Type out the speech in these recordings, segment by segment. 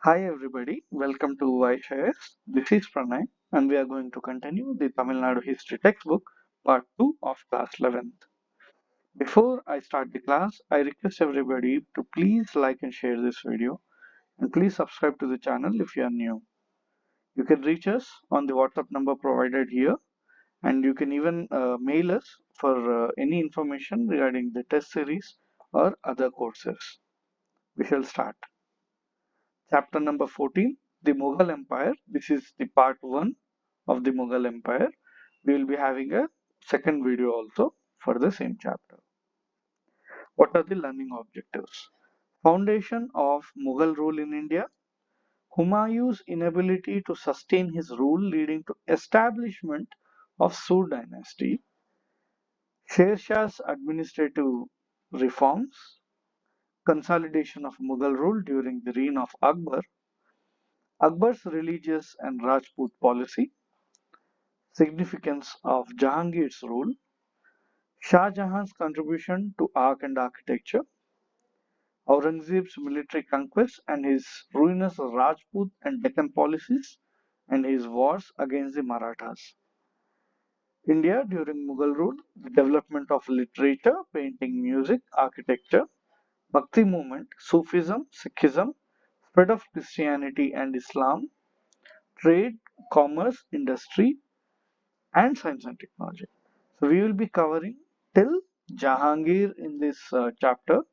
Hi everybody, welcome to Vysh IAS. This is Pranay and we are going to continue the Tamil Nadu history textbook part 2 of class 11th. Before I start the class, I request everybody to please like and share this video and please subscribe to the channel if you are new. You can reach us on the WhatsApp number provided here and you can even mail us for any information regarding the test series or other courses. We shall start. Chapter number 14, the Mughal Empire. This is the part 1 of the Mughal Empire. We will be having a second video also for the same chapter. What are the learning objectives? Foundation of Mughal rule in India. Humayun's inability to sustain his rule leading to establishment of Sur dynasty. Sher Shah's administrative reforms. Consolidation of Mughal rule during the reign of Akbar. Akbar's religious and Rajput policy. Significance of Jahangir's rule, Shah Jahan's contribution to art and architecture, Aurangzeb's military conquests and his ruinous Rajput and Deccan policies, and his wars against the Marathas. India during Mughal rule, the development of literature, painting, music, architecture, Bhakti movement, Sufism, Sikhism, spread of Christianity and Islam, trade, commerce, industry, and science and technology. So we will be covering till Jahangir in this chapter,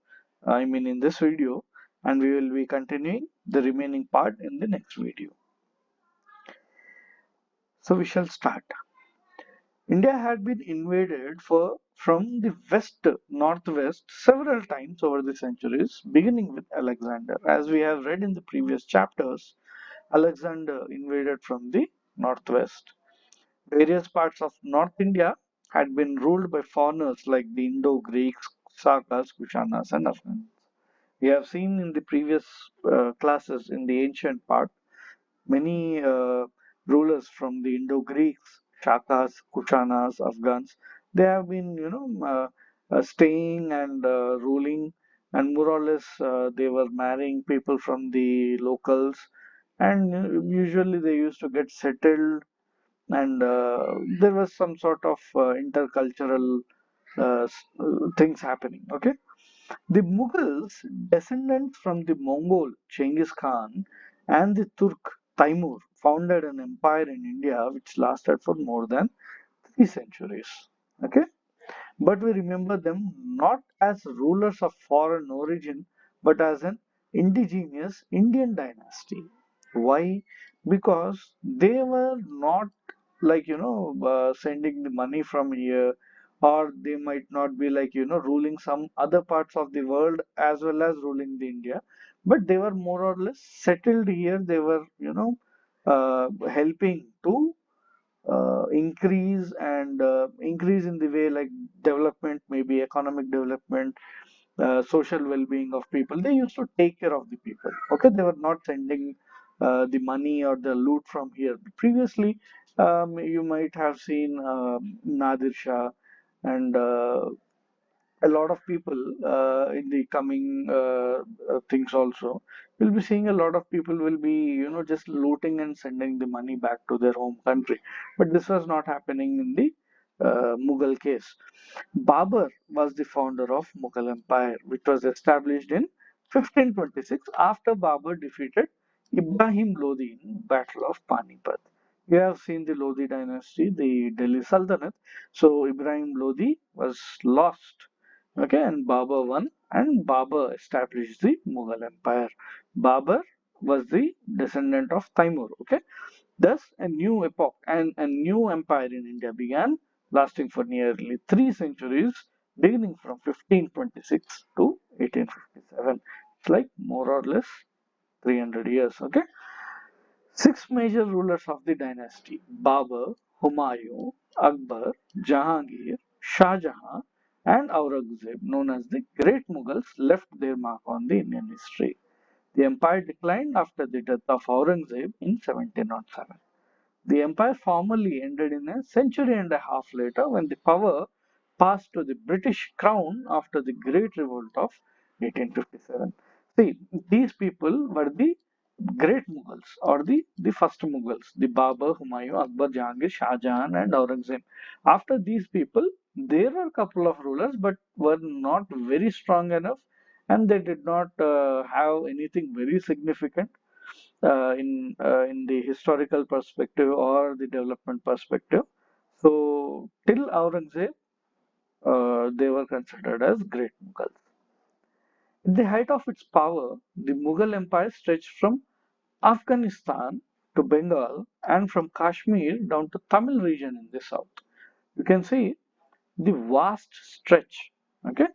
I mean in this video, and we will be continuing the remaining part in the next video. So we shall start. India had been invaded from the west, northwest several times over the centuries, beginning with Alexander. As we have read in the previous chapters, Alexander invaded from the northwest. Various parts of North India had been ruled by foreigners like the Indo-Greeks, Sakas, Kushanas, and Afghans. We have seen in the previous classes in the ancient part many rulers from the Indo-Greeks, Shakas, Kushanas, Afghans. They have been, staying and ruling, and more or less they were marrying people from the locals, and usually they used to get settled and there was some sort of intercultural things happening. Okay, the Mughals, descendants from the Mongol Genghis Khan and the Turk Timur, founded an empire in India which lasted for more than 3 centuries. Okay, but we remember them not as rulers of foreign origin but as an indigenous Indian dynasty. Why? Because they were not like sending the money from here, or they might not be like ruling some other parts of the world as well as ruling the India, but they were more or less settled here. They were helping to increase in the way like development, maybe economic development, social well-being of people. They used to take care of the people. Okay, they were not sending the money or the loot from here. Previously, you might have seen Nadir Shah and a lot of people in the coming things also will be seeing. A lot of people will be just looting and sending the money back to their home country, but this was not happening in the Mughal case. Babur was the founder of Mughal Empire, which was established in 1526 after Babur defeated Ibrahim Lodi in Battle of Panipat. You have seen the Lodi dynasty, the Delhi Sultanate. So Ibrahim Lodi was lost. Okay, and Babur won, and Babur established the Mughal Empire. Babur was the descendant of Timur. Okay, thus a new epoch and a new empire in India began, lasting for nearly 3 centuries, beginning from 1526 to 1857. It's like more or less 300 years. Okay, six major rulers of the dynasty: Babur, Humayun, Akbar, Jahangir, Shah Jahan, and Aurangzeb, known as the Great Mughals, left their mark on the Indian history. The empire declined after the death of Aurangzeb in 1707. The empire formally ended in a century and a half later when the power passed to the British crown after the Great Revolt of 1857. See, these people were the great Mughals or the first Mughals, the Babur, Humayun, Akbar, Jahangir, Shah Jahan, and Aurangzeb. After these people, there were a couple of rulers, but were not very strong enough, and they did not have anything very significant in the historical perspective or the development perspective. So till Aurangzeb, they were considered as great Mughals. At the height of its power, the Mughal Empire stretched from Afghanistan to Bengal and from Kashmir down to Tamil region in the south. You can see the vast stretch. Okay,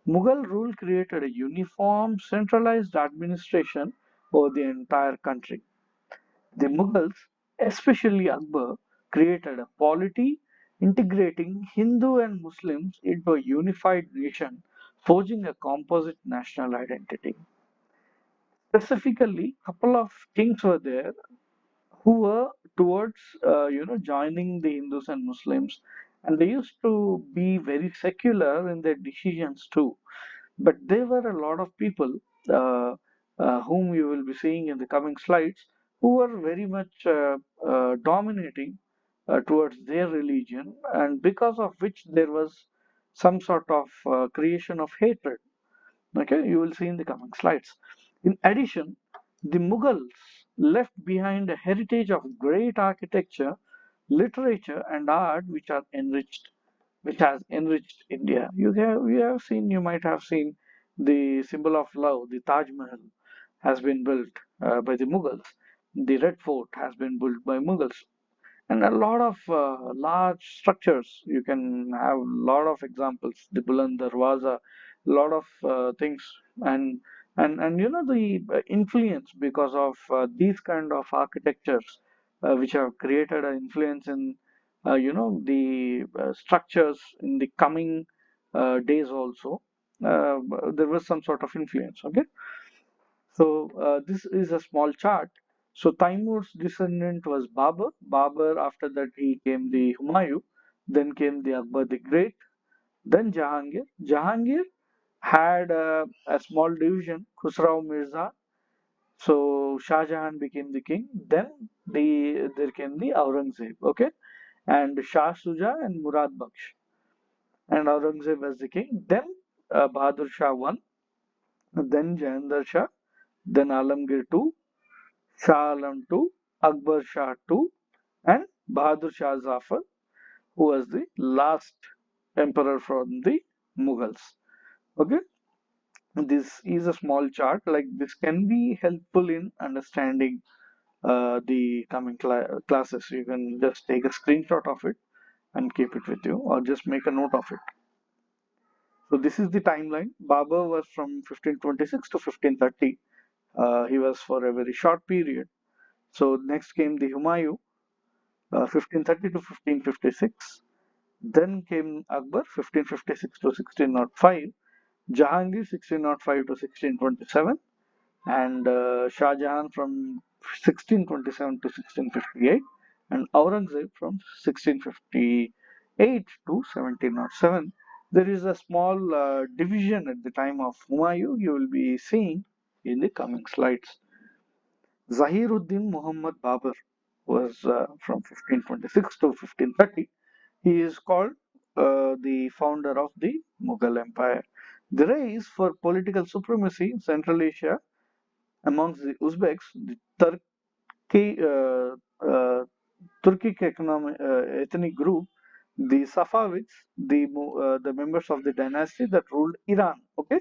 Mughal rule created a uniform, centralized administration over the entire country. The Mughals, especially Akbar, created a polity integrating Hindu and Muslims into a unified nation, forging a composite national identity. Specifically, a couple of kings were there who were towards joining the Hindus and Muslims, and they used to be very secular in their decisions too. But there were a lot of people whom you will be seeing in the coming slides who were very much dominating towards their religion, and because of which there was some sort of creation of hatred. Okay, you will see in the coming slides. In addition, the Mughals left behind a heritage of great architecture, literature, and art which has enriched India. You might have seen the symbol of love, the Taj Mahal, has been built by the Mughals. The Red Fort has been built by Mughals, and a lot of large structures. You can have a lot of examples. The Buland Darwaza, a lot of things, and the influence because of these kind of architectures, which have created an influence in the structures in the coming days also. Uh, there was some sort of influence. Okay, so this is a small chart. So Taimur's descendant was Babur. Babur, after that he came the Humayun, then came the Akbar the Great, then Jahangir. Jahangir had a small division, Khusrau Mirza. So Shah Jahan became the king. Then there came the Aurangzeb, okay, and Shah Suja and Murad Baksh, and Aurangzeb as the king. Then Bahadur Shah I, then Jahandar Shah, then Alamgir II, Shah Alam II, Akbar Shah II, and Bahadur Shah Zafar, who was the last emperor from the Mughals. Okay, this is a small chart. Like this can be helpful in understanding the coming classes. You can just take a screenshot of it and keep it with you, or just make a note of it. So this is the timeline. Babur was from 1526 to 1530. He was for a very short period. So next came the Humayun, 1530 to 1556. Then came Akbar, 1556 to 1605, Jahangir, 1605 to 1627, and Shah Jahan from 1627 to 1658, and Aurangzeb from 1658 to 1707. There is a small division at the time of Humayun you will be seeing in the coming slides. Zahiruddin Muhammad Babur was from 1526 to 1530. He is called the founder of the Mughal Empire. The race for political supremacy in Central Asia amongst the Uzbeks, the Turkic ethnic group, the Safavids, the members of the dynasty that ruled Iran. Okay,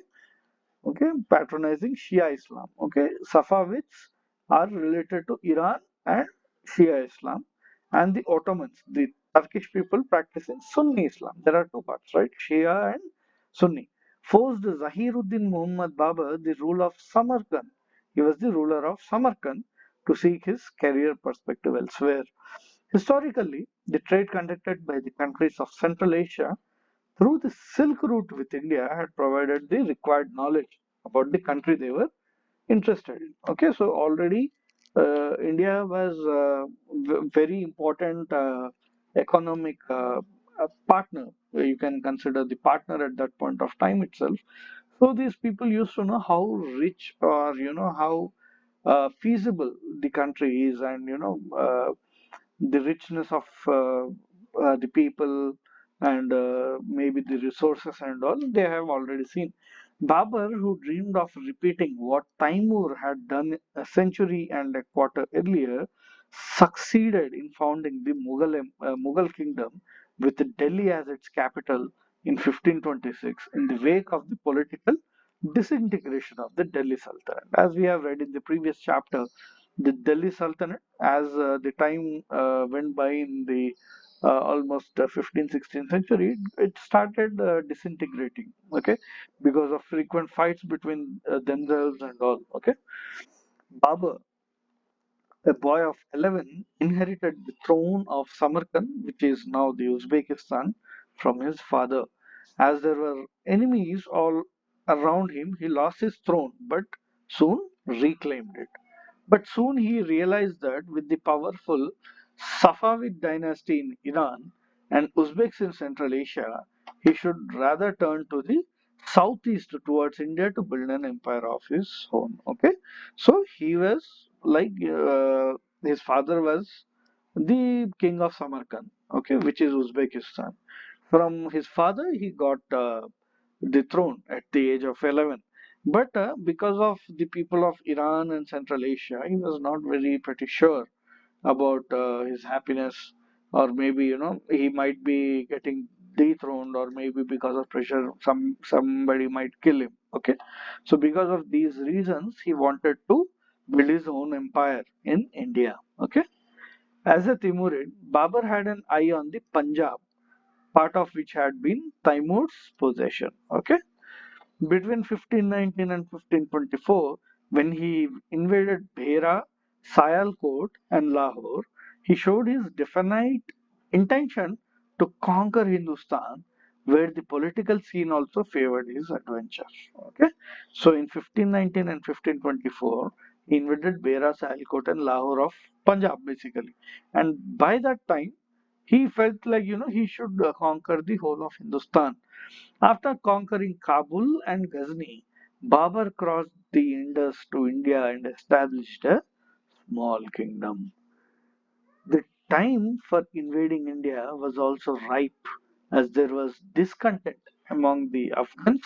patronizing Shia Islam. Okay, Safavids are related to Iran and Shia Islam, and the Ottomans, the Turkish people practicing Sunni Islam. There are two parts, right? Shia and Sunni. Forced Zahiruddin Muhammad Babur the rule of Samarkand. He was the ruler of Samarkand to seek his career perspective elsewhere. Historically, the trade conducted by the countries of Central Asia through the Silk Route with India had provided the required knowledge about the country they were interested in. Okay, so already India was a very important economic partner. You can consider the partner at that point of time itself. So these people used to know how rich or how feasible the country is, and the richness of the people, and maybe the resources and all, they have already seen. Babur, who dreamed of repeating what Taimur had done a century and a quarter earlier, succeeded in founding the Mughal kingdom with Delhi as its capital in 1526 in the wake of the political disintegration of the Delhi Sultanate. As we have read in the previous chapter, the Delhi Sultanate, as the time went by in the almost 15th, 16th century, it started disintegrating, okay, because of frequent fights between themselves and all, okay. Babur, a boy of 11, inherited the throne of Samarkand, which is now the Uzbekistan, from his father. As there were enemies all around him, he lost his throne but soon reclaimed it. But soon he realized that with the powerful Safavid dynasty in Iran and Uzbeks in Central Asia, he should rather turn to the southeast towards India to build an empire of his own. Okay, so he was like his father was the king of Samarkand, okay, which is Uzbekistan. From his father, he got the throne at the age of 11. But because of the people of Iran and Central Asia, he was not very pretty sure about his happiness, or maybe he might be getting dethroned, or maybe because of pressure, somebody might kill him. Okay, so because of these reasons, he wanted to build his own empire in India. Okay, as a Timurid, Babur had an eye on the Punjab, part of which had been Taimur's possession. Okay, between 1519 and 1524, when he invaded Bhera, Sialkot, and Lahore, he showed his definite intention to conquer Hindustan, where the political scene also favored his adventure. Okay, so in 1519 and 1524, he invaded Bhera, Sialkot, and Lahore of Punjab, basically, and by that time, he felt like he should conquer the whole of Hindustan. After conquering Kabul and Ghazni, Babur crossed the Indus to India and established a small kingdom. The time for invading India was also ripe, as there was discontent among the Afghans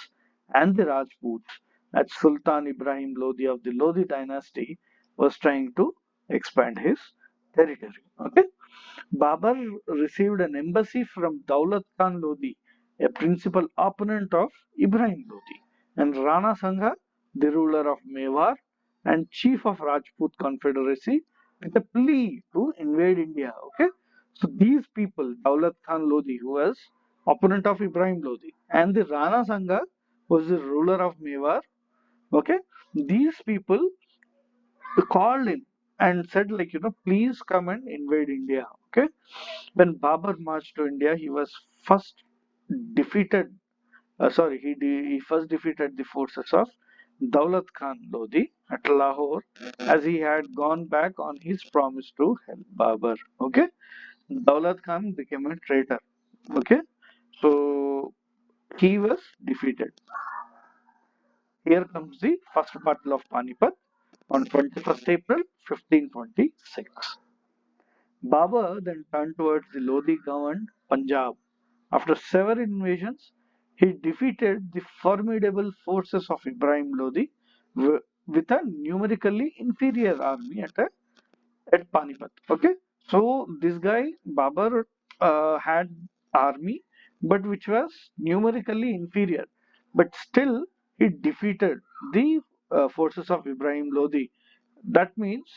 and the Rajputs, as Sultan Ibrahim Lodi of the Lodi dynasty was trying to expand his territory. Okay, Babur received an embassy from Daulat Khan Lodi, a principal opponent of Ibrahim Lodi, and Rana Sangha, the ruler of Mewar and chief of Rajput Confederacy, with a plea to invade India. Okay, so these people, Daulat Khan Lodi, who was opponent of Ibrahim Lodi, and the Rana Sangha, who was the ruler of Mewar. Okay, these people called him and said, like, please come and invade India. Okay, when Babur marched to India, he was first defeated. He first defeated the forces of Daulat Khan Lodi at Lahore, as he had gone back on his promise to help Babur. Okay, Daulat Khan became a traitor. Okay, so he was defeated. Here comes the first battle of Panipat on 21st April 1526. Babur then turned towards the Lodi-governed Punjab. After several invasions, he defeated the formidable forces of Ibrahim Lodi with a numerically inferior army at Panipat. Okay, so this guy Babur had army, but which was numerically inferior, but still he defeated the forces of Ibrahim Lodi. That means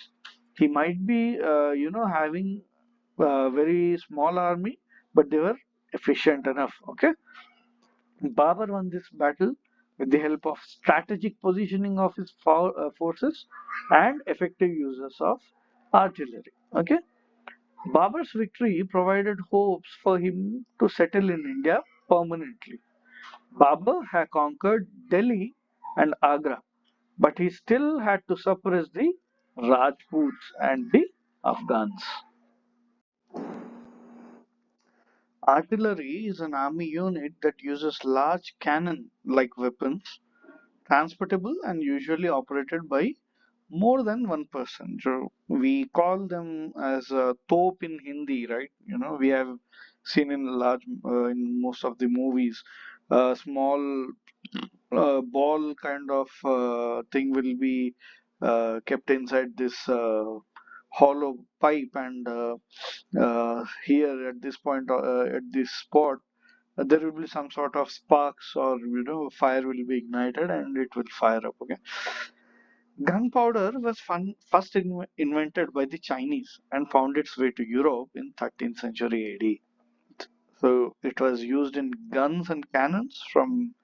he might be having a very small army, but they were efficient enough. Okay, Babur won this battle with the help of strategic positioning of his forces and effective uses of artillery. Okay, Babur's victory provided hopes for him to settle in India permanently. Babur had conquered Delhi and Agra, but he still had to suppress the Rajputs and the Afghans. Artillery is an army unit that uses large cannon like weapons, transportable and usually operated by more than one person. So we call them as top in Hindi, right? You know, we have seen in large in most of the movies, small ball kind of thing will be kept inside this hollow pipe, and here at this point, at this spot, there will be some sort of sparks, or fire will be ignited and it will fire up. Okay. Gunpowder was first invented by the Chinese and found its way to Europe in 13th century AD. So it was used in guns and cannons from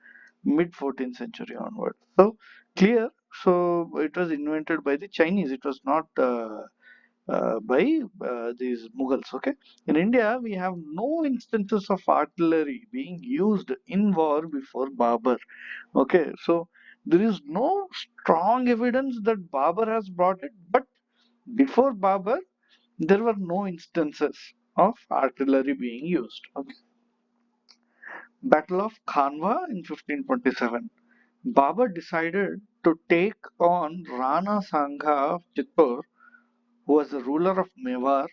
mid 14th century onward. So clear. So it was invented by the Chinese. It was not by these Mughals. Okay. In India, we have no instances of artillery being used in war before Babur. Okay. So there is no strong evidence that Babur has brought it, but before Babur, there were no instances of artillery being used. Okay. Battle of Khanwa in 1527. Babur decided to take on Rana Sangha of Chittor, who was the ruler of Mewar,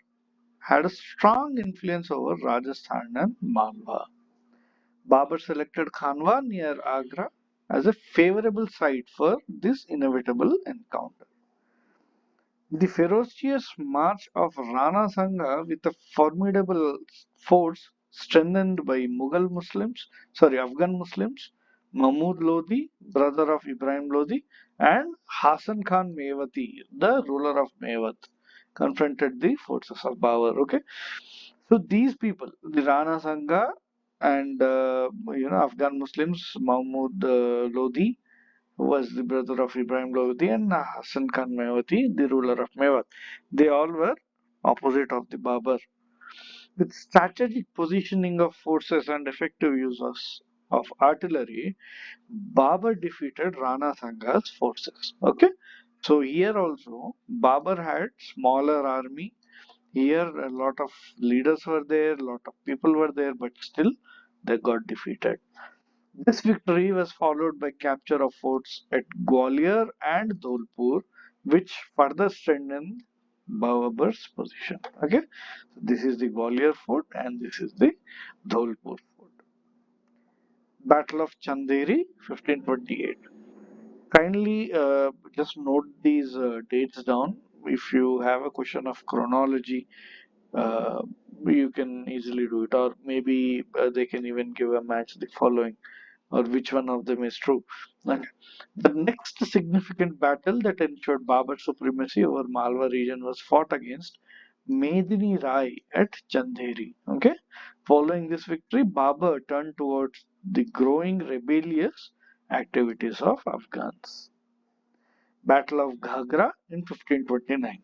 had a strong influence over Rajasthan and Malwa. Babur selected Khanwa near Agra as a favorable site for this inevitable encounter. The ferocious march of Rana Sangha with a formidable force strengthened by Afghan Muslims, Mahmud Lodi, brother of Ibrahim Lodi, and Hasan Khan Mewati, the ruler of Mewat, confronted the forces of Babur. Okay, so these people, the Rana Sangha and Afghan Muslims, Mahmud Lodi, who was the brother of Ibrahim Lodi, and Hasan Khan Mewati, the ruler of Mewat. They all were opposite of the Babur. With strategic positioning of forces and effective of artillery, Babur defeated Rana Sanga's forces. Okay, so here also Babur had smaller army. Here a lot of leaders were there, a lot of people were there, but still they got defeated. This victory was followed by capture of forts at Gwalior and Dholpur, which further strengthened Babur's position. Okay, so this is the Gwalior fort and this is the Dholpur fort. Battle of Chanderi, 1528. Kindly just note these dates down. If you have a question of chronology, uh, you can easily do it, or maybe they can even give a match the following, or which one of them is true. Okay. The next significant battle that ensured Babur's supremacy over Malwa region was fought against Medini Rai at Chanderi. Okay. Following this victory, Babur turned towards the growing rebellious activities of Afghans. Battle of Ghagra in 1529.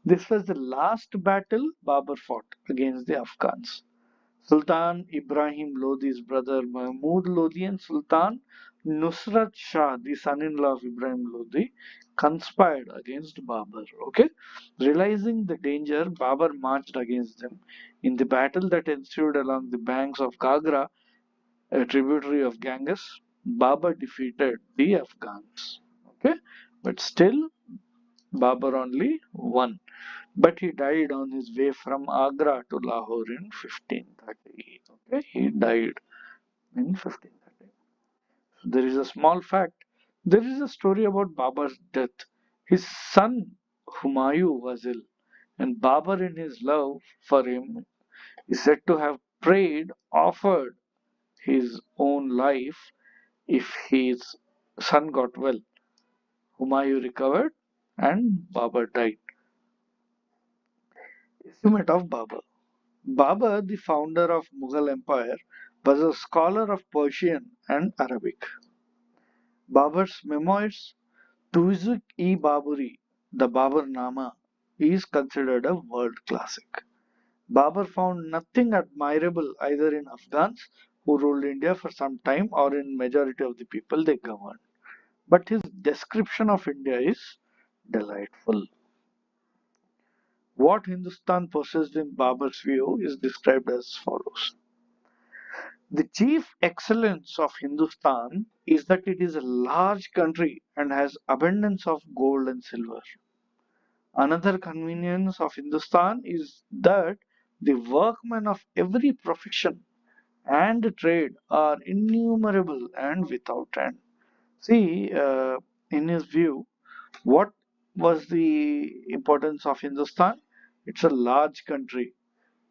This was the last battle Babur fought against the Afghans. Sultan Ibrahim Lodi's brother Mahmud Lodi and Sultan Nusrat Shah, the son-in-law of Ibrahim Lodi, conspired against Babur. Okay, realizing the danger, Babur marched against them. In the battle that ensued along the banks of Gagra, a tributary of Ganges, Babur defeated the Afghans. Okay, but still Babur only won. But he died on his way from Agra to Lahore in 1530. Okay, he died in 1530. So there is a small fact. There is a story about Babur's death. His son Humayun was ill, and Babur, in his love for him, is said to have offered his own life if his son got well. Humayun recovered, and Babur died. Estimate of Babur. Babur, the founder of Mughal Empire, was a scholar of Persian and Arabic. Babur's memoirs, Tuzuk-e-Baburi, the Baburnama, is considered a world classic. Babur found nothing admirable either in Afghans who ruled India for some time or in majority of the people they governed. But his description of India is delightful. What Hindustan possessed in Babur's view is described as follows. The chief excellence of Hindustan is that it is a large country and has abundance of gold and silver. Another convenience of Hindustan is that the workmen of every profession and trade are innumerable and without end. See, in his view, what was the importance of Hindustan? It's a large country,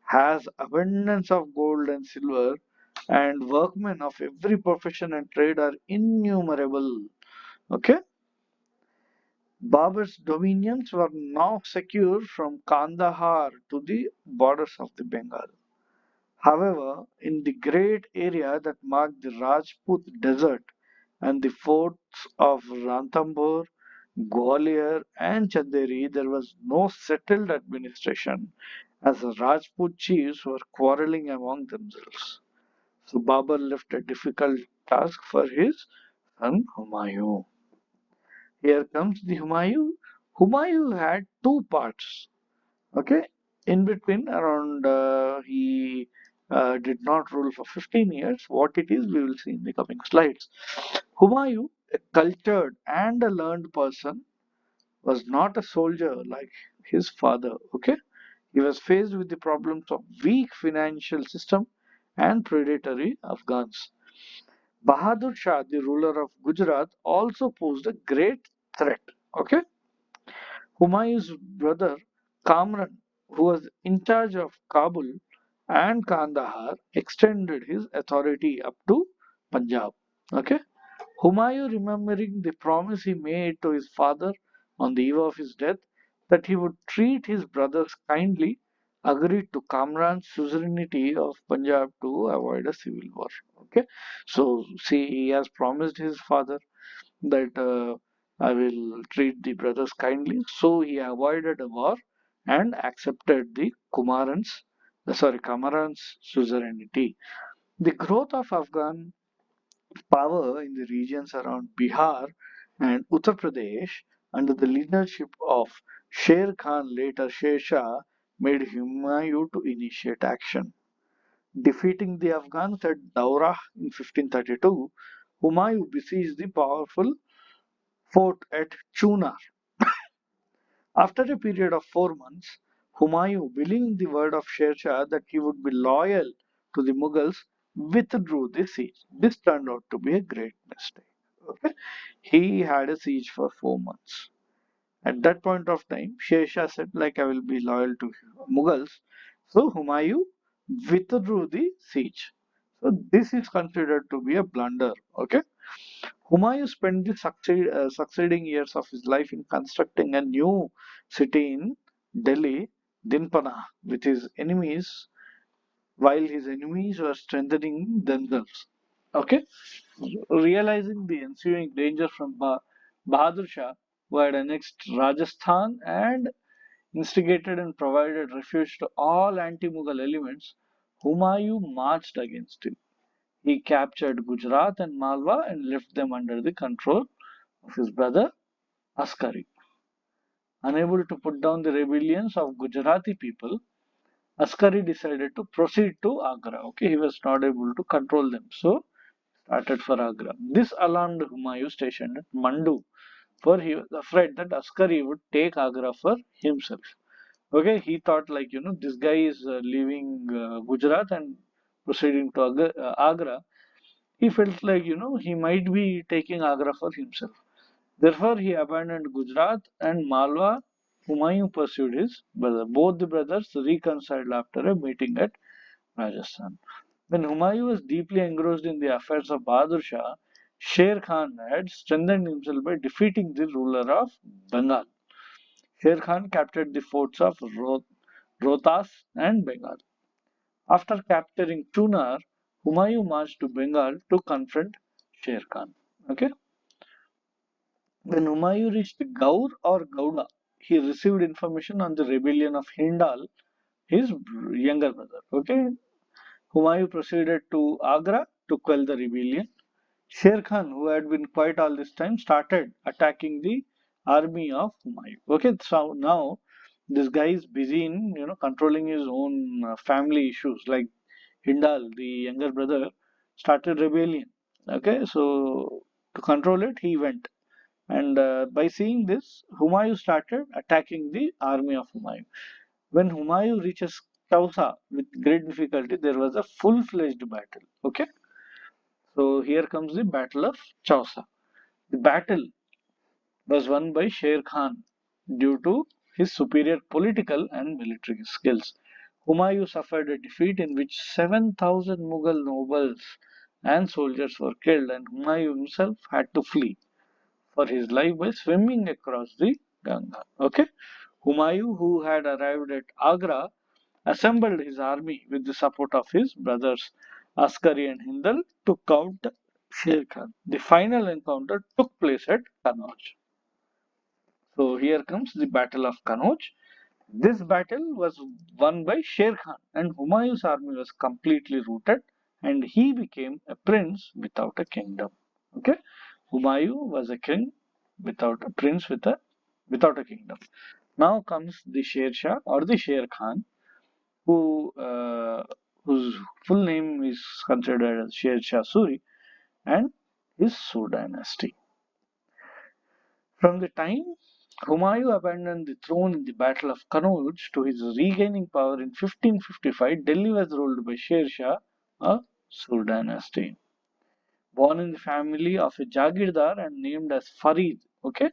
has abundance of gold and silver, and workmen of every profession and trade are innumerable. Okay, Babur's dominions were now secure from Kandahar to the borders of the Bengal. However, in the great area that marked the Rajput desert and the forts of Ranthambore, Gwalior, and Chanderi, there was no settled administration, as the Rajput chiefs were quarreling among themselves. So Babur left a difficult task for his son Humayun. Here comes the Humayun. Humayun had two parts. Okay, in between, around he did not rule for 15 years. What it is, we will see in the coming slides. Humayun, a cultured and a learned person, was not a soldier like his father. Okay, he was faced with the problems of weak financial system and predatory Afghans. Bahadur Shah, the ruler of Gujarat, also posed a great threat. Okay, Humayun's brother Kamran, who was in charge of Kabul and Kandahar, extended his authority up to Punjab. Okay, Humayun, remembering the promise he made to his father on the eve of his death that he would treat his brothers kindly, agreed to Kamran's suzerainty of Punjab to avoid a civil war. Okay, so see, he has promised his father that I will treat the brothers kindly. So he avoided a war and accepted the Kamaran's suzerainty. The growth of Afghan power in the regions around Bihar and Uttar Pradesh under the leadership of Sher Khan, later Sher Shah, made Humayun to initiate action. Defeating the Afghans at Daurah in 1532, Humayun besieged the powerful fort at Chunar. After a period of 4 months, Humayun, believing the word of Sher Shah that he would be loyal to the Mughals, withdrew the siege. This turned out to be a great mistake. Okay? He had a siege for 4 months. At that point of time, Sher Shah said, like, I will be loyal to Mughals. So Humayun withdrew the siege. So this is considered to be a blunder. Okay? Humayun spent the succeeding years of his life in constructing a new city in Delhi, Dinpana, with his enemies, while his enemies were strengthening themselves. Okay, realizing the ensuing danger from Bahadur Shah, who had annexed Rajasthan and instigated and provided refuge to all anti-Mughal elements, Humayun marched against him. He captured Gujarat and Malwa and left them under the control of his brother Askari. Unable to put down the rebellions of Gujarati people, Askari decided to proceed to Agra. Okay, he was not able to control them, so started for Agra. This alarmed Humayun stationed at Mandu, for he was afraid that Askari would take Agra for himself. Okay, he thought like this guy is leaving Gujarat and proceeding to Agra. He felt like he might be taking Agra for himself. Therefore, he abandoned Gujarat and Malwa. Humayun pursued his brother. Both the brothers reconciled after a meeting at Rajasthan. When Humayun was deeply engrossed in the affairs of Bahadur Shah, Sher Khan had strengthened himself by defeating the ruler of Bengal. Sher Khan captured the forts of Rohtas and Bengal. After capturing Chunar, Humayun marched to Bengal to confront Sher Khan. Okay. When Humayun reached Gaur or Gauda, he received information on the rebellion of Hindal, his younger brother. Okay, Humayun proceeded to Agra to quell the rebellion. Sher Khan, who had been quiet all this time, started attacking the army of Humayun. Okay, so now this guy is busy in controlling his own family issues. Like Hindal, the younger brother, started rebellion. Okay, so to control it, he went. And by seeing this, Humayun started attacking the army of Humayun. When Humayun reaches Chausa with great difficulty, there was a full-fledged battle. Okay, so here comes the Battle of Chausa. The battle was won by Sher Khan due to his superior political and military skills. Humayun suffered a defeat in which 7,000 Mughal nobles and soldiers were killed, and Humayun himself had to flee for his life by swimming across the Ganga. Okay, Humayun, who had arrived at Agra, assembled his army with the support of his brothers Askari and Hindal to counter Sher Khan. The final encounter took place at Kannauj. So here comes the Battle of Kannauj. This battle was won by Sher Khan, and Humayun's army was completely routed, and he became a prince without a kingdom. Okay, Humayun was a king without a prince without a kingdom. Now comes the Sher Shah or the Sher Khan, who whose full name is considered as Sher Shah Suri, and his Sur dynasty. From the time Humayun abandoned the throne in the Battle of Kannauj to his regaining power in 1555, Delhi was ruled by Sher Shah, a Sur dynasty. Born in the family of a Jagirdar and named as Farid, okay,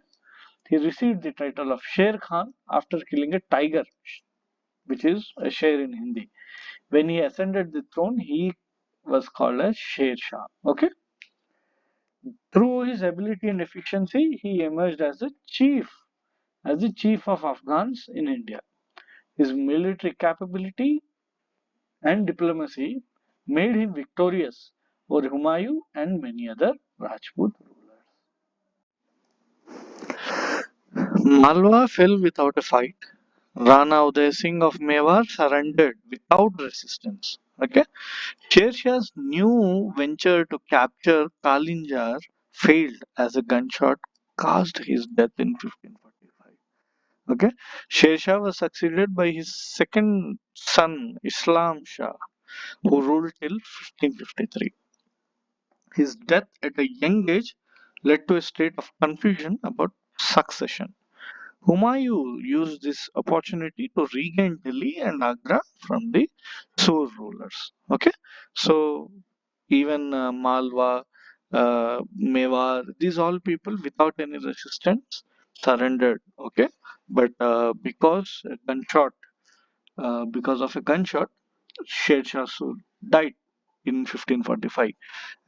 he received the title of Sher Khan after killing a tiger, which is a sher in Hindi. When he ascended the throne, he was called as Sher Shah. Okay, through his ability and efficiency, he emerged as the chief of Afghans in India. His military capability and diplomacy made him victorious over Humayun and many other Rajput rulers. Malwa fell without a fight. Rana Uday Singh of Mewar surrendered without resistance. Okay, Sher Shah's new venture to capture Kalinjar failed as a gunshot caused his death in 1545. Okay, Sher Shah was succeeded by his second son Islam Shah, who ruled till 1553. His death at a young age led to a state of confusion about succession. Humayun used this opportunity to regain Delhi and Agra from the Sur rulers. Okay, so even Malwa, Mewar, these all people without any resistance surrendered. Okay, but because of a gunshot, Sher Shah Sur died in 1545,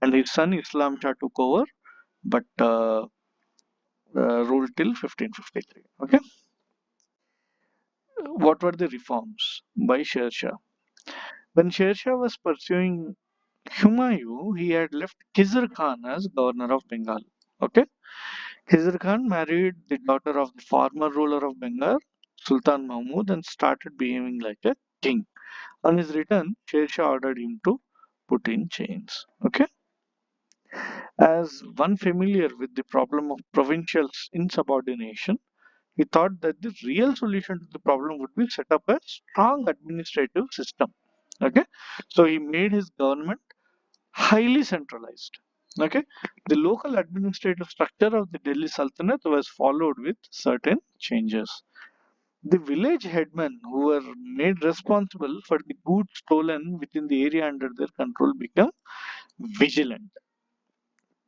and his son Islam Shah took over, but ruled till 1553. Okay, what were the reforms by Sher Shah? When Sher Shah was pursuing Humayun, he had left Khizr Khan as governor of Bengal. Okay, Khizr Khan married the daughter of the former ruler of Bengal, Sultan Mahmud, and started behaving like a king. On his return, Sher Shah ordered him to put in chains. Okay, as one familiar with the problem of provincial insubordination, he thought that the real solution to the problem would be set up a strong administrative system. Okay, so he made his government highly centralized. Okay, the local administrative structure of the Delhi Sultanate was followed with certain changes. The village headmen who were made responsible for the goods stolen within the area under their control became vigilant.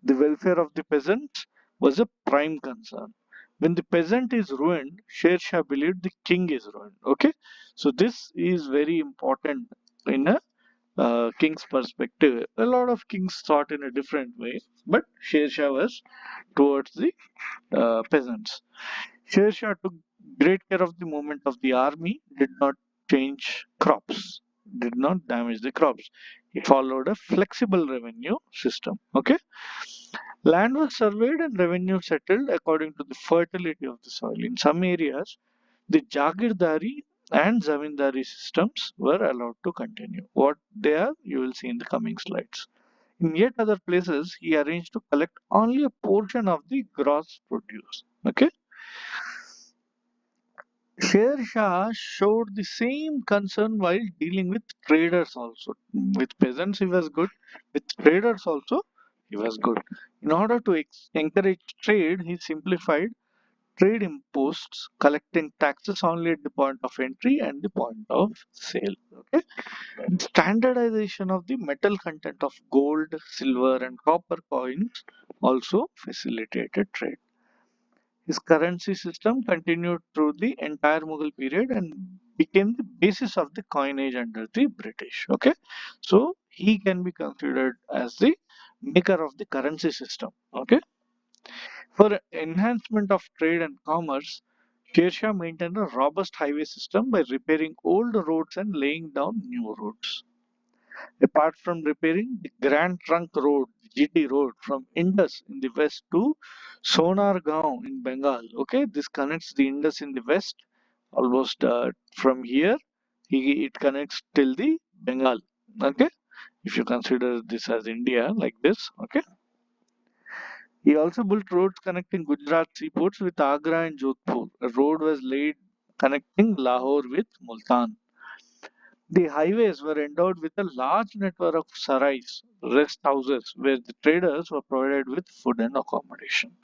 The welfare of the peasants was a prime concern. When the peasant is ruined, Sher Shah believed the king is ruined. Okay, so this is very important in a king's perspective. A lot of kings thought in a different way, but Sher Shah was towards the peasants. Sher Shah took great care of the movement of the army, did not change crops, did not damage the crops. He followed a flexible revenue system. Okay, land was surveyed and revenue settled according to the fertility of the soil. In some areas, the Jagirdari and Zamindari systems were allowed to continue. What they are, you will see in the coming slides. In yet other places, he arranged to collect only a portion of the gross produce. Okay. Sher Shah showed the same concern while dealing with traders also. With peasants, he was good. With traders also, he was good. In order to encourage trade, he simplified trade imposts, collecting taxes only at the point of entry and the point of sale. Okay, standardization of the metal content of gold, silver, and copper coins also facilitated trade. His currency system continued through the entire Mughal period and became the basis of the coinage under the British. Okay, so he can be considered as the maker of the currency system. Okay, for enhancement of trade and commerce, Sher Shah maintained a robust highway system by repairing old roads and laying down new roads. Apart from repairing the Grand Trunk Road, GT Road from Indus in the west to Sonargaon in Bengal. Okay, this connects the Indus in the west, almost from here, it connects till the Bengal. Okay, if you consider this as India like this. Okay, he also built roads connecting Gujarat seaports with Agra and Jodhpur. A road was laid connecting Lahore with Multan. The highways were endowed with a large network of sarais, rest houses, where the traders were provided with food and accommodation.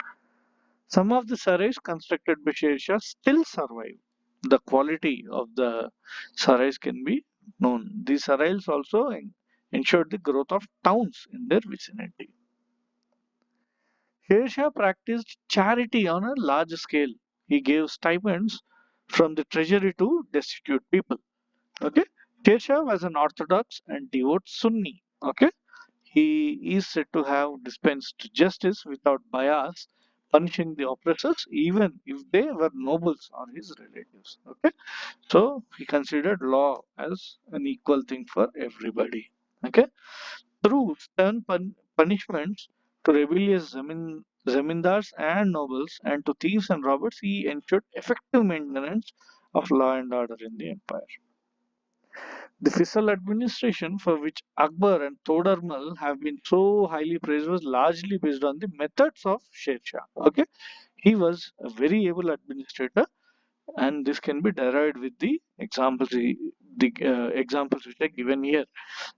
Some of the sarais constructed by Sher Shah still survive. The quality of the sarais can be known. These sarais also ensured the growth of towns in their vicinity. Sher Shah practiced charity on a large scale. He gave stipends from the treasury to destitute people. Okay, Sher Shah was an orthodox and devout Sunni. Okay, he is said to have dispensed justice without bias, punishing the oppressors even if they were nobles or his relatives. Okay, so he considered law as an equal thing for everybody. Okay, through stern punishments to rebellious zamindars and nobles and to thieves and robbers, he ensured effective maintenance of law and order in the empire. The fiscal administration, for which Akbar and Todarmal have been so highly praised, was largely based on the methods of Sher Shah. Okay, he was a very able administrator, and this can be derived with the examples, examples which are given here.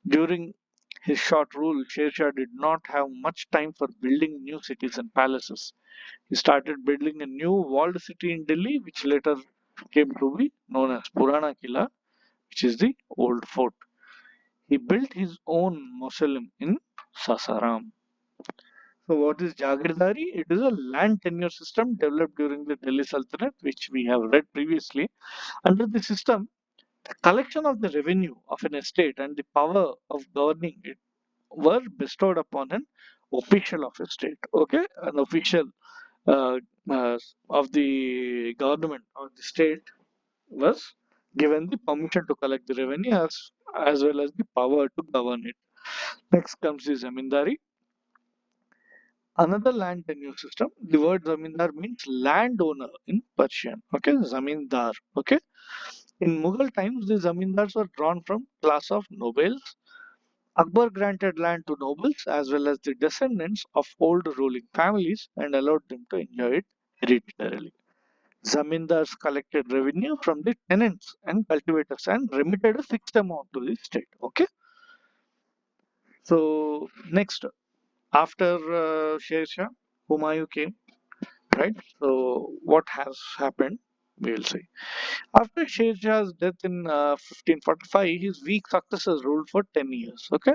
During his short rule, Sher Shah did not have much time for building new cities and palaces. He started building a new walled city in Delhi, which later came to be known as Purana Killa, which is the old fort. He built his own mausoleum in Sasaram. So, what is Jagirdari? It is a land tenure system developed during the Delhi Sultanate, which we have read previously. Under the system, the collection of the revenue of an estate and the power of governing it were bestowed upon an official of a state. Okay, an official uh, uh, of the government or the state was given the permission to collect the revenue as well as the power to govern it. Next comes the zamindari, another land tenure system. The word zamindar means landowner in Persian. Okay, zamindar. Okay, in Mughal times, the zamindars were drawn from class of nobles. Akbar granted land to nobles as well as the descendants of old ruling families and allowed them to enjoy it hereditarily. Zamindars collected revenue from the tenants and cultivators and remitted a fixed amount to the state. Okay, so next, after Sher Shah, Humayun came, right? So what has happened? We will see. After Sher Shah's death in 1545, his weak successors ruled for 10 years. Okay,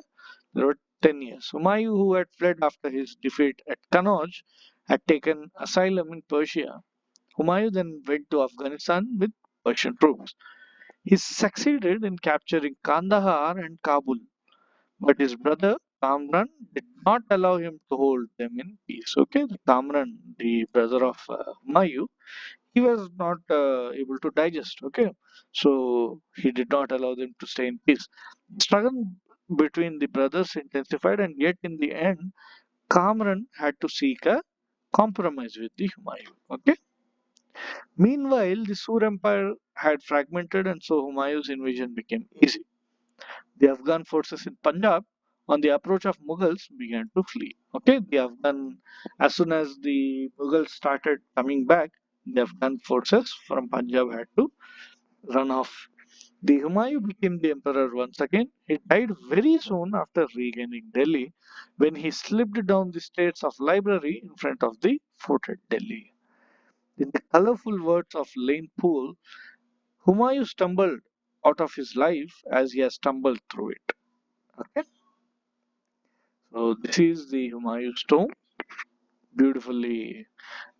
there were 10 years. Humayun, who had fled after his defeat at Kannauj, had taken asylum in Persia. Humayun then went to Afghanistan with Persian troops. He succeeded in capturing Kandahar and Kabul, but his brother Kamran did not allow him to hold them in peace. Okay, Kamran, the brother of Humayun, he was not able to digest. Okay, so he did not allow them to stay in peace. The struggle between the brothers intensified, and yet in the end, Kamran had to seek a compromise with the Humayun. Okay. Meanwhile, the Sur Empire had fragmented, and so Humayun's invasion became easy. The Afghan forces in Punjab, on the approach of Mughals, began to flee. Okay, as soon as the Mughals started coming back, the Afghan forces from Punjab had to run off. The Humayun became the emperor once again. He died very soon after regaining Delhi when he slipped down the stairs of library in front of the fort at Delhi. In the colorful words of Lane Poole, Humayun stumbled out of his life as he has stumbled through it. Okay, so this is the Humayun's tomb. Beautifully,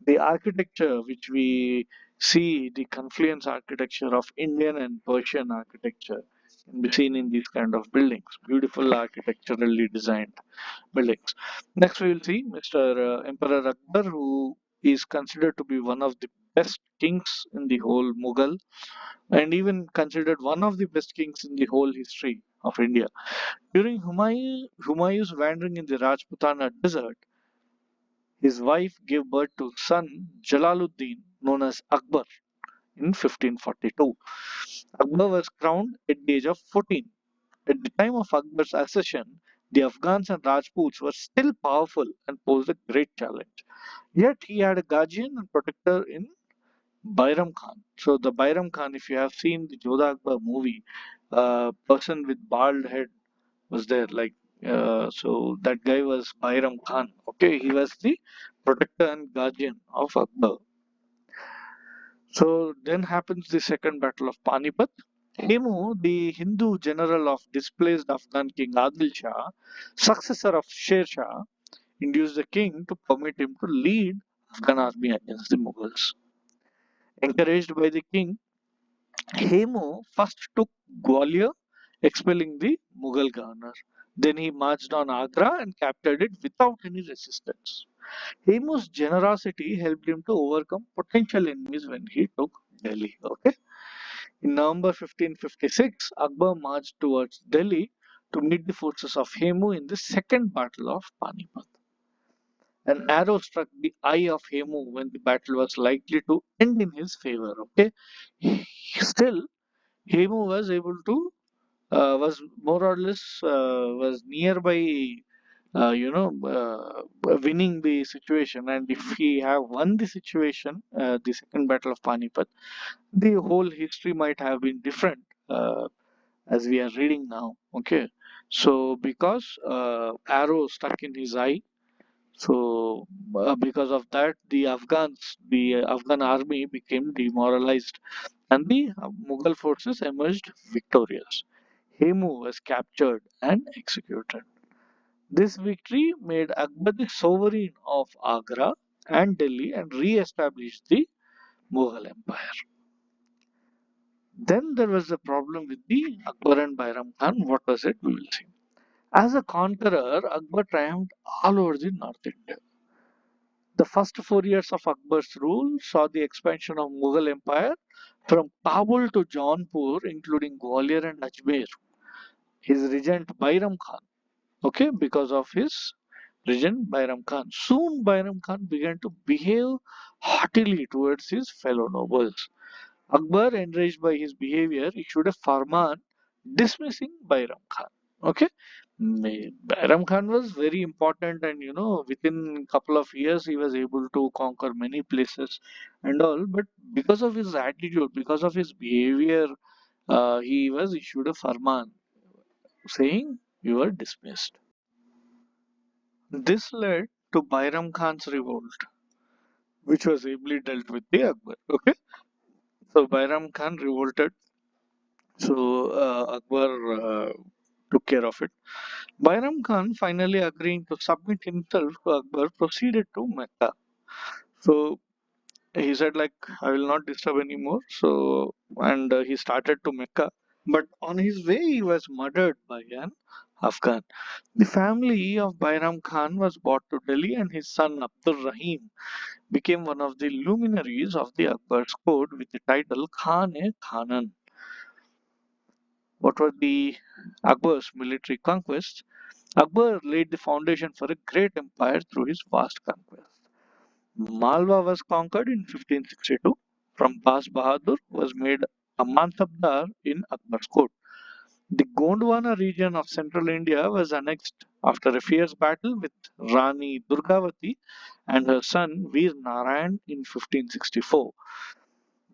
the architecture which we see, the confluence architecture of Indian and Persian architecture, can be seen in these kind of buildings. Beautiful architecturally designed buildings. Next, we will see Mr. Emperor Akbar, who is considered to be one of the best kings in the whole Mughal, and even considered one of the best kings in the whole history of India. During Humayun's wandering in the Rajputana desert, his wife gave birth to son Jalaluddin, known as Akbar, in 1542. Akbar was crowned at the age of 14. At the time of Akbar's accession, the Afghans and Rajputs were still powerful and posed a great challenge. Yet he had a guardian and protector in Bairam Khan. So the Bairam Khan, if you have seen the Jodha Akbar movie, person with bald head was there. So that guy was Bairam Khan. Okay, he was the protector and guardian of Akbar. So then happens the second battle of Panipat. Hemu, the Hindu general of displaced Afghan king Adil Shah, successor of Sher Shah, induced the king to permit him to lead Afghan army against the Mughals. Encouraged by the king, Hemu first took Gwalior, expelling the Mughal governor. Then he marched on Agra and captured it without any resistance. Hemu's generosity helped him to overcome potential enemies when he took Delhi. Okay. In November 1556, Akbar marched towards Delhi to meet the forces of Hemu in the second battle of Panipat. An arrow struck the eye of Hemu when the battle was likely to end in his favor. Okay. Still, Hemu was able to was more or less was nearby winning the situation, and if he have won the situation, the second battle of Panipat, the whole history might have been different, as we are reading now. Okay, so because arrow stuck in his eye, so because of that, the Afghan army became demoralized, and the Mughal forces emerged victorious. Hemu was captured and executed. This victory made Akbar the sovereign of Agra and Delhi and re-established the Mughal Empire. Then there was a problem with the Akbar and Bairam Khan. What was it? We will see. As a conqueror, Akbar triumphed all over the North India. The first 4 years of Akbar's rule saw the expansion of Mughal Empire from Kabul to Jaunpur, including Gwalior and Ajmer. His regent Bairam Khan, okay, because of his regent Bairam Khan. Soon Bairam Khan began to behave haughtily towards his fellow nobles. Akbar, enraged by his behavior, issued a farman dismissing Bairam Khan. Okay, Bairam Khan was very important, and within a couple of years, he was able to conquer many places and all. But because of his attitude, because of his behavior, he was issued a farman saying you are dismissed. This led to Bairam Khan's revolt, which was ably dealt with the Akbar. Okay, so Bairam Khan revolted. So Akbar took care of it. Bairam Khan, finally agreeing to submit himself to Akbar, proceeded to Mecca. So he said, like, I will not disturb anymore. So, and he started to Mecca. But on his way, he was murdered by an Afghan. The family of Bairam Khan was brought to Delhi, and his son Abdul Rahim became one of the luminaries of the Akbar's court with the title Khan-e-Khanan. What were the Akbar's military conquests? Akbar laid the foundation for a great empire through his vast conquests. Malwa was conquered in 1562. From Bas Bahadur was made a Mansabdar in Akbar's court. The Gondwana region of central India was annexed after a fierce battle with Rani Durgavati and her son Veer Narayan in 1564.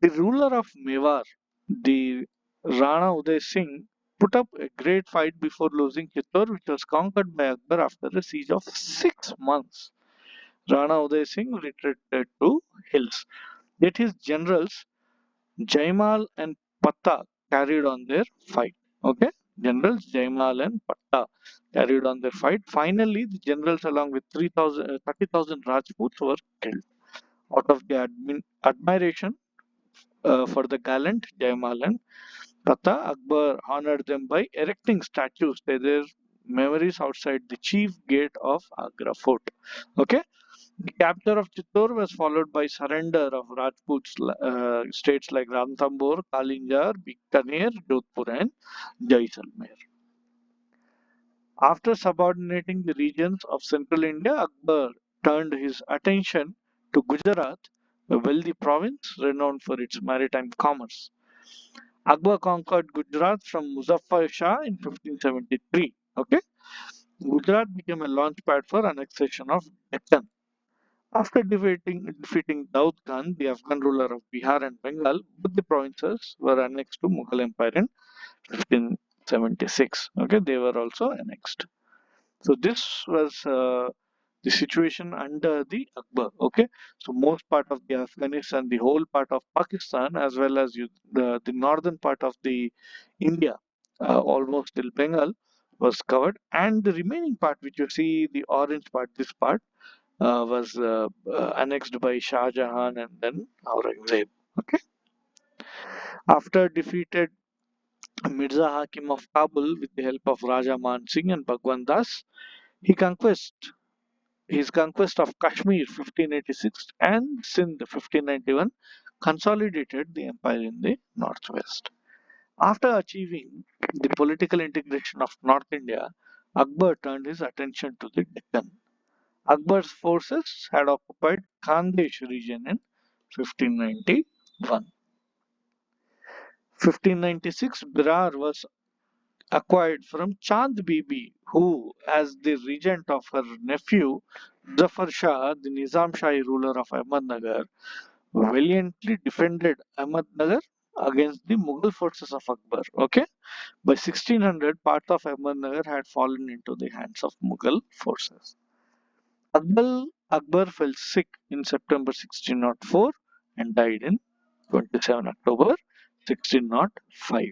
The ruler of Mewar, the Rana Uday Singh put up a great fight before losing Chittor, which was conquered by Akbar after a siege of 6 months. Rana Uday Singh retreated to hills. Yet his generals Jaimal and Patta carried on their fight. Okay, generals Jaimal and Patta carried on their fight. Finally, the generals, along with 30,000 Rajputs, were killed. Out of the admiration for the gallant Jaimal and Patta, Akbar honored them by erecting statues to their memories outside the chief gate of Agra fort. Okay, the capture of Chittor was followed by surrender of Rajput states like Ranthambore, Kalinjar, Bikaner, Jodhpur and Jaisalmer. After subordinating the regions of central India, Akbar turned his attention to Gujarat, a wealthy province renowned for its maritime commerce. Akbar conquered Gujarat from Muzaffar Shah in 1573. Okay, Gujarat became a launchpad for annexation of Deccan. After defeating Daud Khan, the Afghan ruler of Bihar and Bengal, both the provinces were annexed to Mughal Empire in 1576. Okay, they were also annexed. So this was the situation under the Akbar. Okay, so most part of the Afghanistan, the whole part of Pakistan, as well as the northern part of the India, almost till Bengal, was covered, and the remaining part, which you see the orange part, this part was annexed by Shah Jahan and then Aurangzeb. Okay. After defeated Mirza Hakim of Kabul with the help of Raja Man Singh and Bhagwan Das, he conquest his conquest of Kashmir 1586 and Sindh 1591 consolidated the empire in the northwest. After achieving the political integration of North India, Akbar turned his attention to the Deccan. Akbar's forces had occupied Khandesh region in 1591. 1596, Berar was acquired from Chand Bibi, who, as the regent of her nephew, Zafar Shah, the Nizam Shahi ruler of Ahmednagar, valiantly defended Ahmednagar against the Mughal forces of Akbar. Okay, by 1600, part of Ahmednagar had fallen into the hands of Mughal forces. Akbar fell sick in September 1604 and died in 27 October 1605.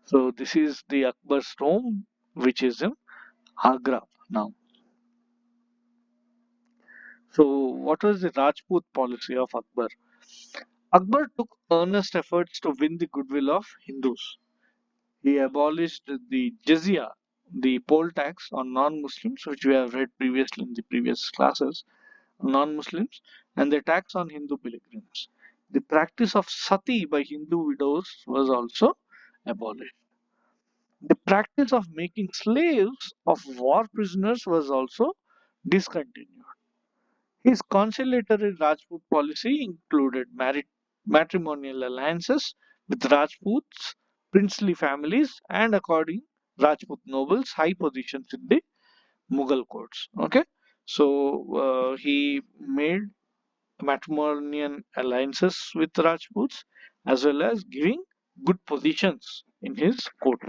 So this is the Akbar's tomb, which is in Agra now. So what was the Rajput policy of Akbar? Akbar took earnest efforts to win the goodwill of Hindus. He abolished the jizya, the poll tax on non-Muslims, which we have read previously in the previous classes, non-Muslims, and the tax on Hindu pilgrims. The practice of sati by Hindu widows was also abolished. The practice of making slaves of war prisoners was also discontinued. His conciliatory Rajput policy included matrimonial alliances with Rajputs, princely families, and according Rajput nobles high positions in the Mughal courts. Okay, so he made matrimonial alliances with Rajputs as well as giving good positions in his court.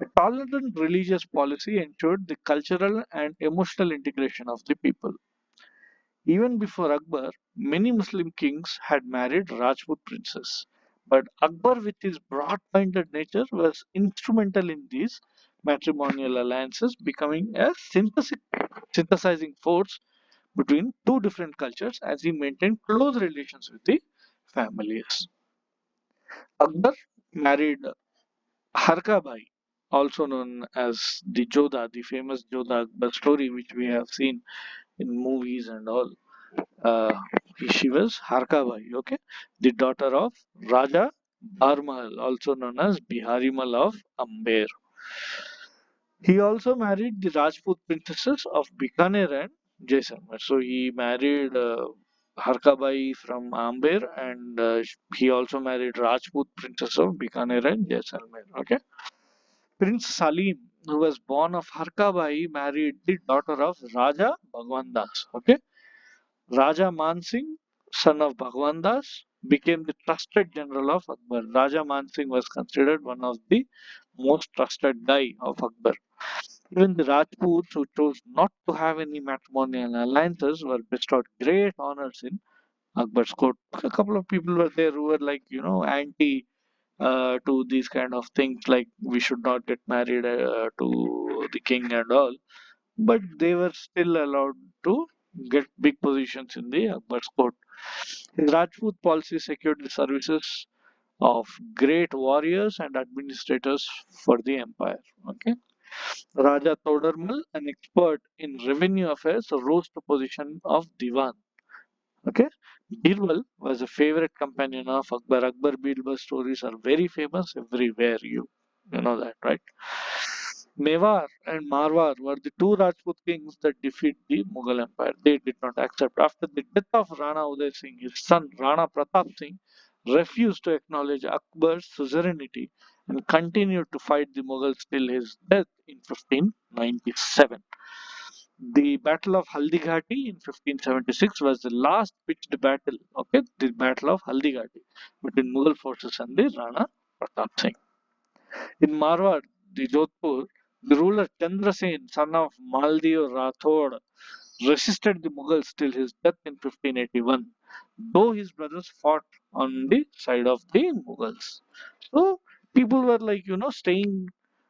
A tolerant religious policy ensured the cultural and emotional integration of the people. Even before Akbar, many Muslim kings had married Rajput princes. But Akbar, with his broad minded nature, was instrumental in these matrimonial alliances, becoming a synthesizing force between two different cultures as he maintained close relations with the families. Akbar married Harka Bai, also known as the Jodha, the famous Jodha Akbar story, which we have seen in movies and all. Uh, she was Harka Bai, okay, the daughter of Raja Barmahal, also known as Biharimal of Amber. He also married the Rajput princesses of Bikaner and Jaisalmer. So he married Harkabai from Amber, and he also married Rajput princess of Bikaner and Jaisalmer. Okay. Prince Salim, who was born of Harkabai, married the daughter of Raja Bhagwan Das. Okay. Raja Mansingh son of Bhagwan Das, became the trusted general of Akbar. Raja Man Singh was considered one of the most trusted guy of Akbar. Even the Rajputs who chose not to have any matrimonial alliances were bestowed great honors in Akbar's court. A couple of people were there who were like, anti to these kind of things, like we should not get married to the king and all, but they were still allowed to get big positions in the Akbar's court. His Rajput policy secured the services of great warriors and administrators for the empire. Okay. Raja Todarmal, an expert in revenue affairs, rose to position of Diwan. Okay. Birbal was a favorite companion of Akbar. Akbar Birbal stories are very famous everywhere. You know that, right? Mewar and Marwar were the two Rajput kings that defeated the Mughal Empire. They did not accept. After the death of Rana Uday Singh, his son Rana Pratap Singh refused to acknowledge Akbar's suzerainty and continued to fight the Mughals till his death in 1597. The Battle of Haldighati in 1576 was the last pitched battle, okay, the Battle of Haldighati between Mughal forces and the Rana Pratap Singh. In Marwar, the Jodhpur, the ruler Chandra, son of Maldiv Rathod, resisted the Mughals till his death in 1581, though his brothers fought on the side of the Mughals. So people were like, staying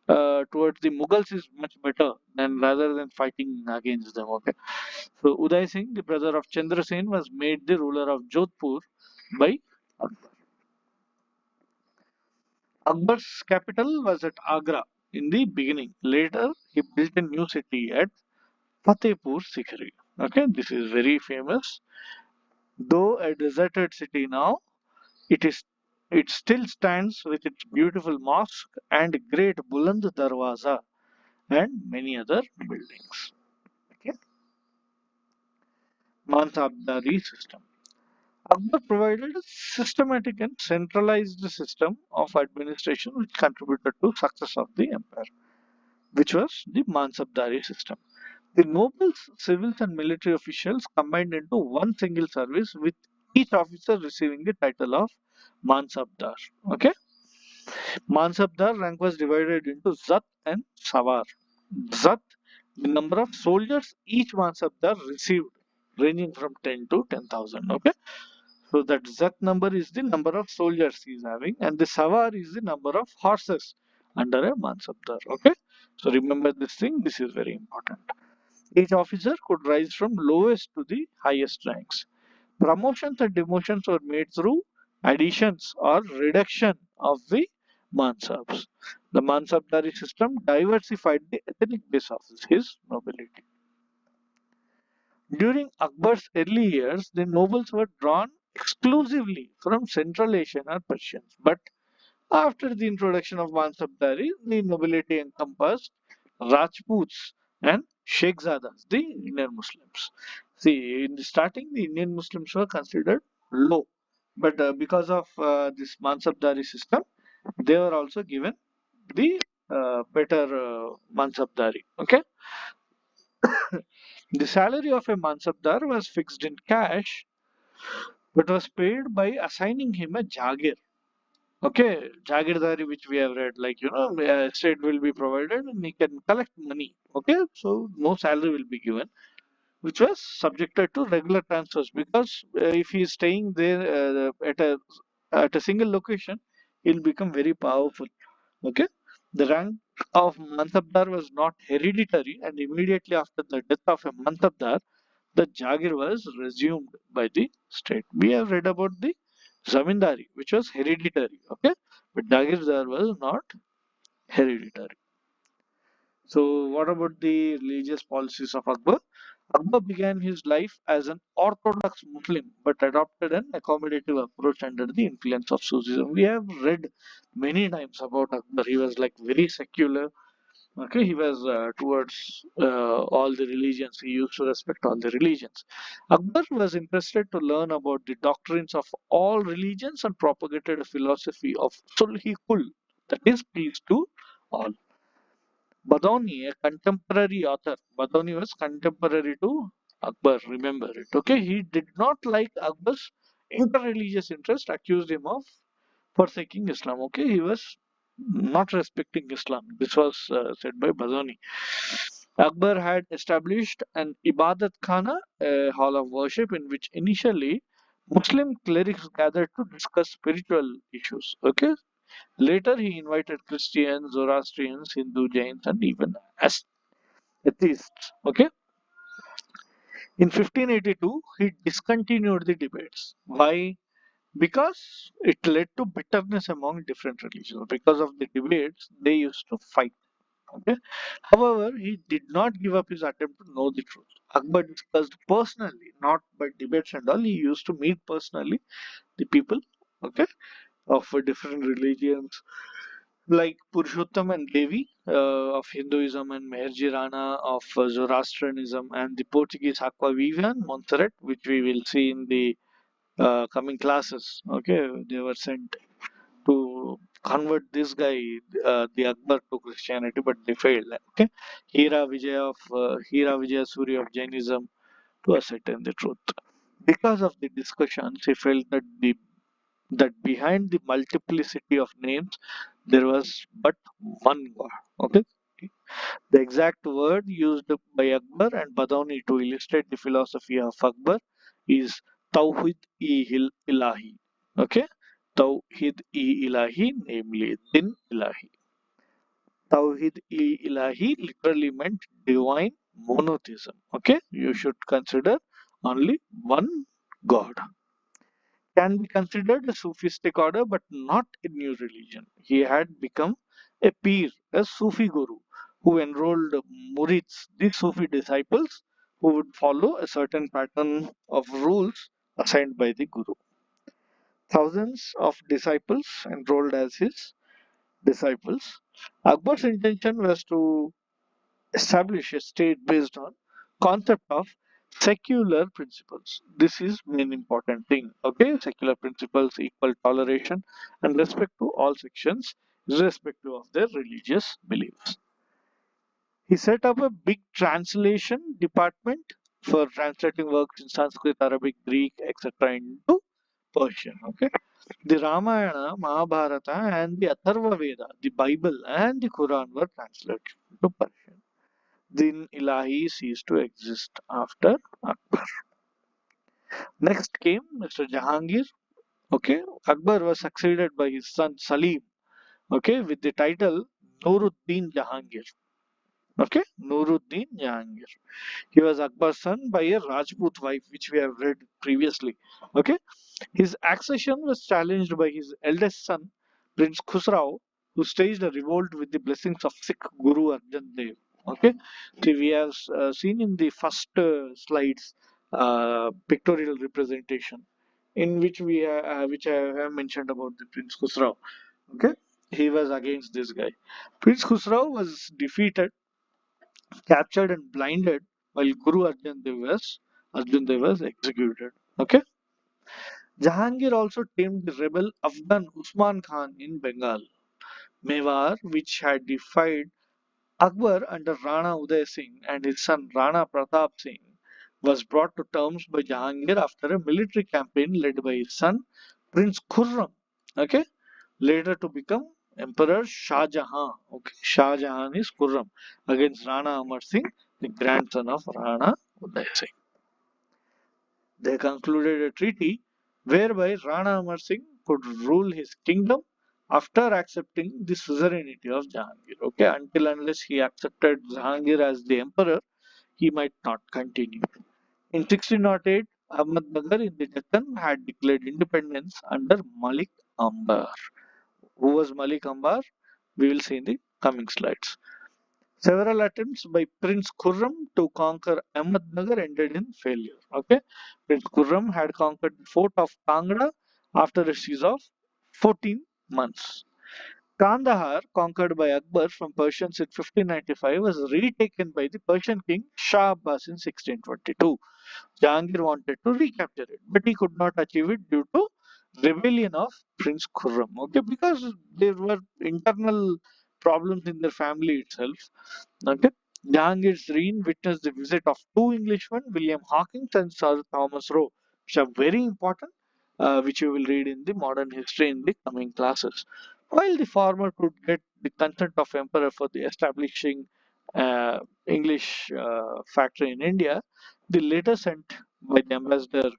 towards the Mughals is much better than rather than fighting against them. Okay. So Uday Singh, the brother of Chandra, was made the ruler of Jodhpur by Akbar. Akbar's capital was at Agra in the beginning. Later, he built a new city at Fatehpur Sikri. Okay, this is very famous. Though a deserted city now, it is it still stands with its beautiful mosque and great Buland Darwaza and many other buildings. Okay. Mansabdari system. Akbar provided a systematic and centralized system of administration which contributed to success of the empire, which was the Mansabdari system. The nobles, civils, and military officials combined into one single service, with each officer receiving the title of Mansabdar. Okay, Mansabdar rank was divided into Zat and Sawar. Zat, the number of soldiers each Mansabdar received, ranging from 10 to 10,000. Okay, so that Zat number is the number of soldiers he is having, and the Sawar is the number of horses under a Mansabdar. Okay, so remember this thing. This is very important. Each officer could rise from lowest to the highest ranks. Promotions and demotions were made through additions or reduction of the mansabs. The mansabdari system diversified the ethnic base of his nobility. During Akbar's early years, the nobles were drawn exclusively from Central Asian or Persians, but after the introduction of Mansabdari, the nobility encompassed Rajputs and Sheikhzadas, the Indian Muslims. See, in the starting, the Indian Muslims were considered low, but because of this Mansabdari system, they were also given the better Mansabdari. Okay, the salary of a Mansabdar was fixed in cash, but was paid by assigning him a Jagir. Okay, Jagirdari, which we have read, like, state will be provided and he can collect money. Okay, so no salary will be given, which was subjected to regular transfers, because if he is staying there at a single location, he'll become very powerful. Okay, the rank of Mantabdar was not hereditary, and immediately after the death of a Mantabdar, the Jagir was resumed by the state. We have read about the Zamindari, which was hereditary, okay, but Jagirdar was not hereditary. So, what about the religious policies of Akbar? Akbar began his life as an orthodox Muslim but adopted an accommodative approach under the influence of Sufism. We have read many times about Akbar. He was like very secular. Okay, he was towards all the religions. He used to respect all the religions. Akbar was interested to learn about the doctrines of all religions and propagated a philosophy of Sulhi Kul, that is, peace to all. Badoni, a contemporary author, Badoni was contemporary to Akbar, remember it. Okay, he did not like Akbar's interreligious interest, accused him of forsaking Islam. Okay, he was not respecting Islam. This was said by Bazani. Akbar had established an Ibadat Khana, a hall of worship in which initially Muslim clerics gathered to discuss spiritual issues. Okay, later he invited Christians, Zoroastrians, Hindu, Jains, and even atheists. Okay, in 1582 he discontinued the debates. Why? Because it led to bitterness among different religions. Because of the debates, they used to fight. Okay. However, he did not give up his attempt to know the truth. Akbar discussed personally, not by debates and all. He used to meet personally the people, okay, of different religions like Purushottam and Devi of Hinduism and Meherji Rana of Zoroastrianism and the Portuguese Aqua Viva and Montserrat, which we will see in the coming classes. Okay, they were sent to convert this guy, the Akbar, to Christianity, but they failed. Okay, Hira Vijaya Surya of Jainism to ascertain the truth. Because of the discussions, he felt that behind the multiplicity of names, there was but one God. Okay, the exact word used by Akbar and Badauni to illustrate the philosophy of Akbar is Tawhid-i-Ilahi. Okay? Tawhid-i-Ilahi, namely Din Ilahi. Tawhid-i-Ilahi literally meant divine monotheism. Okay? You should consider only one God. Can be considered a Sufistic order but not a new religion. He had become a peer, a Sufi guru, who enrolled murids, the Sufi disciples, who would follow a certain pattern of rules assigned by the guru. Thousands of disciples enrolled as his disciples. Akbar's intention was to establish a state based on concept of secular principles. This is main important thing. Okay, secular principles, equal toleration and respect to all sections irrespective of their religious beliefs. He set up a big translation department for translating works in Sanskrit, Arabic, Greek, etc. into Persian. Okay, the Ramayana, Mahabharata and the Atharva Veda, the Bible and the Quran were translated into Persian. Din Ilahi ceased to exist after Akbar. Next came Mr. Jahangir. Okay, Akbar was succeeded by his son Salim. Okay, with the title Nuruddin Jahangir. Okay, Nuruddin Jahangir. He was Akbar's son by a Rajput wife, which we have read previously. Okay, his accession was challenged by his eldest son, Prince Khusrau, who staged a revolt with the blessings of Sikh Guru Arjan Dev. Okay, so we have seen in the first slides pictorial representation in which I have mentioned about the Prince Khusrau. Okay, he was against this guy. Prince Khusrau was defeated, captured, and blinded while Arjan Dev was executed. Okay. Jahangir also tamed the rebel Afghan Usman Khan in Bengal. Mewar, which had defied Akbar under Rana Uday Singh and his son Rana Pratap Singh, was brought to terms by Jahangir after a military campaign led by his son Prince Khurram. Okay, later to become Emperor Shah Jahan. Okay, Shah Jahan is Khurram against Rana Amar Singh, the grandson of Rana Uday Singh. They concluded a treaty whereby Rana Amar Singh could rule his kingdom after accepting the suzerainty of Jahangir. Okay, until unless he accepted Jahangir as the emperor, he might not continue. In 1608, Ahmednagar in the Deccan had declared independence under Malik Ambar. Who was Malik Ambar? We will see in the coming slides. Several attempts by Prince Khurram to conquer Ahmednagar ended in failure. Okay, Prince Khurram had conquered the fort of Kangra after a siege of 14 months. Kandahar, conquered by Akbar from Persians in 1595, was retaken by the Persian king Shah Abbas in 1622. Jahangir wanted to recapture it, but he could not achieve it due to rebellion of Prince Khurram. Okay, because there were internal problems in their family itself. Okay, Jahangir's reign witnessed the visit of two Englishmen, William Hawkins and Sir Thomas Roe, which are very important, which you will read in the modern history in the coming classes. While the former could get the consent of emperor for the establishing English factory in India, the latter sent by the ambassador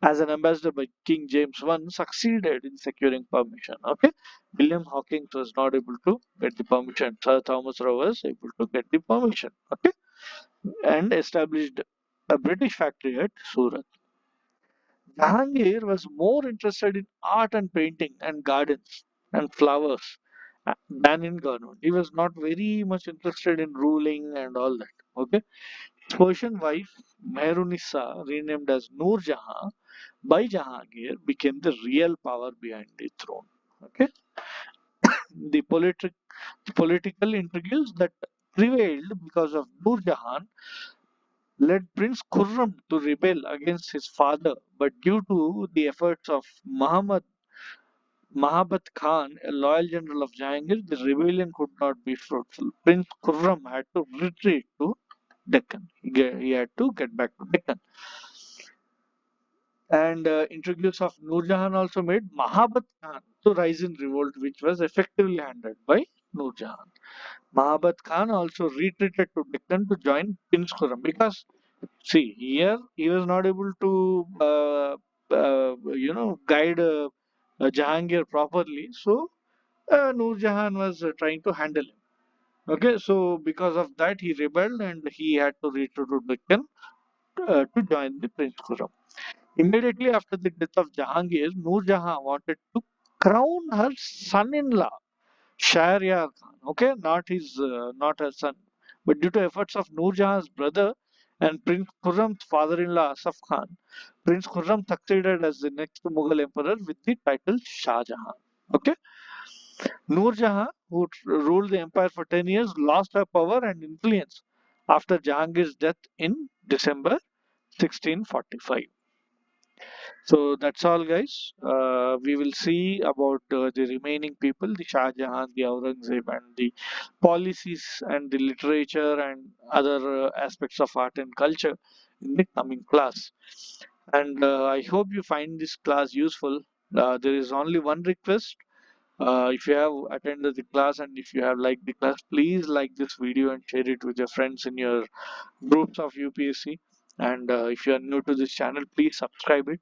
as an ambassador by King James I succeeded in securing permission. Okay, William Hawkins was not able to get the permission. Sir Thomas Roe was able to get the permission. Okay, and established a British factory at Surat. Jahangir was more interested in art and painting and gardens and flowers than in government. He was not very much interested in ruling and all that. Okay, his Persian wife Meherunissa, renamed as Noor Jahan by Jahangir, became the real power behind the throne. Okay, the political intrigues that prevailed because of Noor Jahan led Prince Khurram to rebel against his father, but due to the efforts of Mahabat Khan, a loyal general of Jahangir, the rebellion could not be fruitful. Prince Khurram had to retreat to Deccan. He had to get back to Deccan. And introduce of Noor Jahan also made Mahabat Khan to rise in revolt, which was effectively handled by Noor Jahan. Mahabat Khan also retreated to Deccan to join Prince Khurram because, see, here he was not able to, guide Jahangir properly. So Noor Jahan was trying to handle him. Okay, so because of that, he rebelled and he had to retreat to Deccan to join the Prince Khurram. Immediately after the death of Jahangir, Noor Jahan wanted to crown her son-in-law, Shahryar Khan. Okay, not her son, but due to efforts of Noor Jahan's brother and Prince Khurram's father-in-law Asaf Khan, Prince Khurram succeeded as the next Mughal emperor with the title Shah Jahan. Okay, Noor Jahan, who ruled the empire for 10 years, lost her power and influence after Jahangir's death in December 1645. So that's all, guys. We will see about the remaining people, the Shah Jahan, the Aurangzeb, and the policies and the literature and other aspects of art and culture in the coming class. And I hope you find this class useful. There is only one request. If you have attended the class and if you have liked the class, please like this video and share it with your friends in your groups of UPSC. And if you are new to this channel, please subscribe it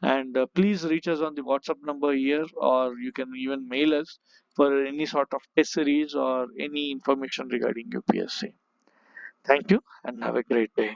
and please reach us on the WhatsApp number here, or you can even mail us for any sort of test series or any information regarding UPSC. Thank you and have a great day.